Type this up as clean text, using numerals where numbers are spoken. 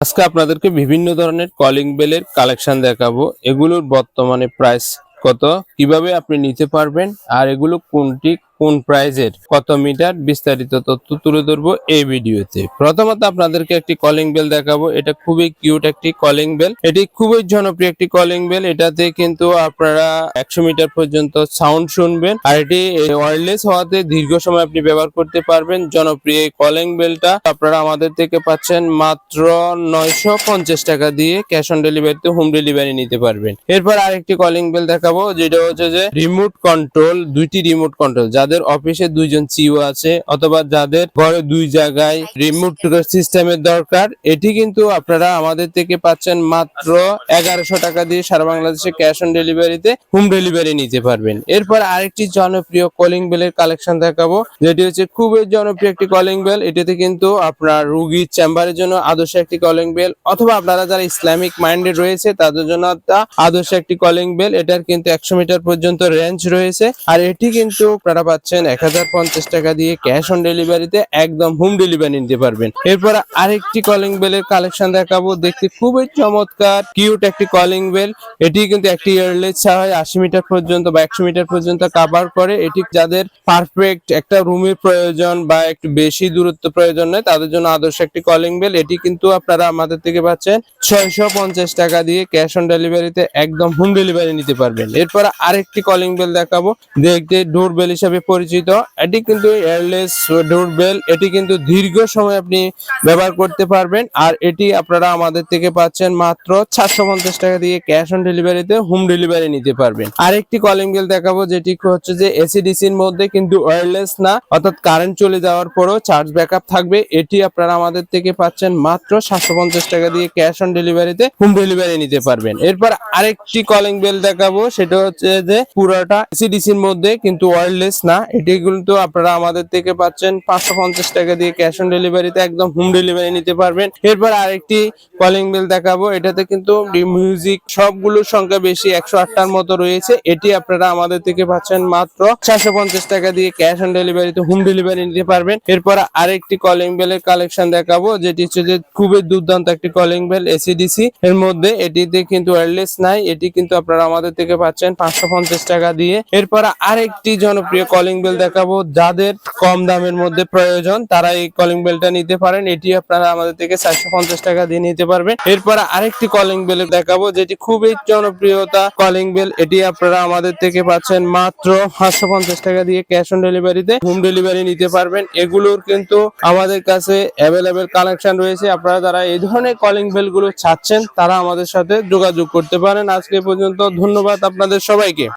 আজকে আপনাদেরকে বিভিন্ন ধরনের কলিং বেলের কালেকশন দেখাবো। এগুলোর বর্তমানে প্রাইস কত, কিভাবে আপনি নিতে পারবেন, আর এগুলো কোনটি কোন প্রাইজের, কত মিটার, বিস্তারিত তথ্য তুলে ধরবো এই ভিডিওতে। প্রথমত আপনাদেরকে একটি কলিং বেল দেখাবো। এটা খুবই কিউট একটি কলিং বেল। এটি খুবই জনপ্রিয় একটি কলিং বেল। এটাতে কিন্তু আপনারা 100 মিটার পর্যন্ত সাউন্ড শুনবেন, আর এটি ওয়্যারলেস হওয়াতে দীর্ঘ সময় আপনি ব্যবহার করতে পারবেন। জনপ্রিয় এই কলিং বেলটা আপনারা আমাদের থেকে পাচ্ছেন মাত্র 950 টাকা দিয়ে। ক্যাশ অন ডেলিভারিতে হোম ডেলিভারি নিতে পারবেন। এরপর আরেকটি কলিং বেল দেখাবো, যেটা হচ্ছে যে রিমোট কন্ট্রোল, দুইটি রিমোট কন্ট্রোল। যাদের অফিসে দুইজন সিইও আছে অথবা যাদের ঘরে দুই জায়গায় রিমোট সিস্টেমের দরকার, এটি কিন্তু আপনারা আমাদের থেকে পাচ্ছেন মাত্র 1100 টাকা দিয়ে সারা বাংলাদেশে ক্যাশ অন ডেলিভারিতে হোম ডেলিভারি নিতে পারবেন। এরপর আরেকটি জনপ্রিয় কলিং বেলের কালেকশন দেখাবো, যেটি হচ্ছে খুবই জনপ্রিয় একটি কলিং বেল। এটিতে কিন্তু আপনার রোগীর চেম্বারের জন্য আদর্শ একটি কলিং বেল, অথবা আপনারা যারা ইসলামিক মাইন্ডেড রয়েছে তাদের জন্য আদর্শ একটি কলিং বেল। এটার কিন্তু 100 মিটার পর্যন্ত রেঞ্জ রয়েছে, আর এটি কিন্তু আপনারা পাচ্ছেন 1050 টাকা দিয়ে ক্যাশ অন ডেলিভারিতে একদম হোম ডেলিভারি নিতে পারবেন। এরপর আরেকটি কলিং বেলের কালেকশন দেখাবো, দেখতে খুবই চমৎকার কিউট একটি কলিং বেল। এটি কিন্তু একটি ইয়ারলেস ছাড়া 80 মিটার পর্যন্ত বা 100 মিটার পর্যন্ত কভার করে। এটি যাদের পারফেক্ট একটা রুমের প্রয়োজন বা একটু বেশি দূরত্ব প্রয়োজন নয় তাদের জন্য আদর্শ একটি কলিং বেল। এটি কিন্তু আপনারা আমাদের থেকে পাচ্ছেন 650 টাকা দিয়ে ক্যাশ অন ডেলিভারিতে একদম হোম ডেলিভারি নিতে পারবেন। এরপর আরেকটি কলিং বেল দেখাবো, দেখতে ডোর বেল হিসাবে পরিচিত। এটি কিন্তু এয়ারলেস ডোর বেল। এটি কিন্তু দীর্ঘ সময় আপনি ব্যবহার করতে পারবেন, আর এটি আপনারা আমাদের থেকে পাচ্ছেন মাত্র 750 টাকা দিয়ে ক্যাশ অন ডেলিভারিতে হোম ডেলিভারি নিতে পারবেন। আরেকটি কলিং বেল দেখাবো, যেটি হচ্ছে যে এসিডিসির মধ্যে কিন্তু ওয়্যারলেস না, অর্থাৎ কারেন্ট চলে যাওয়ার পরও চার্জ ব্যাকআপ থাকবে। এটি আপনারা আমাদের থেকে পাচ্ছেন মাত্র 750 টাকা দিয়ে ক্যাশ অন ডেলিভারিতে হোম ডেলিভারি নিতে পারবেন। এরপর আরেকটি কলিং বেল দেখাবো, সেটা হচ্ছে যে পুরোটা এসিডিসির মধ্যে কিন্তু ওয়্যারলেস না। এটি কিন্তু আপনারা আমাদের থেকে পাচ্ছেন 550 টাকা দিয়ে ক্যাশ অন ডেলিভারিতে একদম হোম ডেলিভারি নিতে পারবেন। এরপর আরেকটি কলিং বেল দেখাবো, এটাতে কিন্তু মিউজিক সবগুলোর সংখ্যা বেশি, 108টার মতো রয়েছে। এটি আপনারা আমাদের থেকে পাচ্ছেন মাত্র 450 টাকা দিয়ে ক্যাশ অন ডেলিভারিতে হোম ডেলিভারি নিতে পারবেন। এরপর আরেকটি কলিং বেলের কালেকশন দেখাবো, যেটি হচ্ছে যে খুবই দুর্দান্ত একটি কলিং বেল এসিডিসি এর মধ্যে। এটিতে কিন্তু ওয়্যারলেস নাই। এটি কিন্তু আপনারা আমাদের থেকে পাচ্ছেন 550 টাকা দিয়ে। এরপর আরেকটি জনপ্রিয় কলিং বেল দেখাবো, যাদের কম দামের মধ্যে প্রয়োজন তারা এই কলিং বেলটা নিতে পারেন। এটি আপনারা আমাদের থেকে 450 টাকা দিয়ে নিতে পারবেন। এরপর আরেকটি কলিং বেল দেখাবো, যেটি খুবই জনপ্রিয়তা কলিং বেল। এটি আপনারা আমাদের থেকে পাচ্ছেন মাত্র 550 টাকা দিয়ে ক্যাশ অন ডেলিভারিতে হোম ডেলিভারি নিতে পারবেন। এগুলোর কিন্তু আমাদের কাছে অ্যাভেলেবেল কালেকশন রয়েছে। আপনারা যারা এই ধরনের কলিং বেল গুলো চাচ্ছেন তারা আমাদের সাথে যোগাযোগ করতে পারেন। আজকে পর্যন্ত ধন্যবাদ আপনাদের সবাইকে।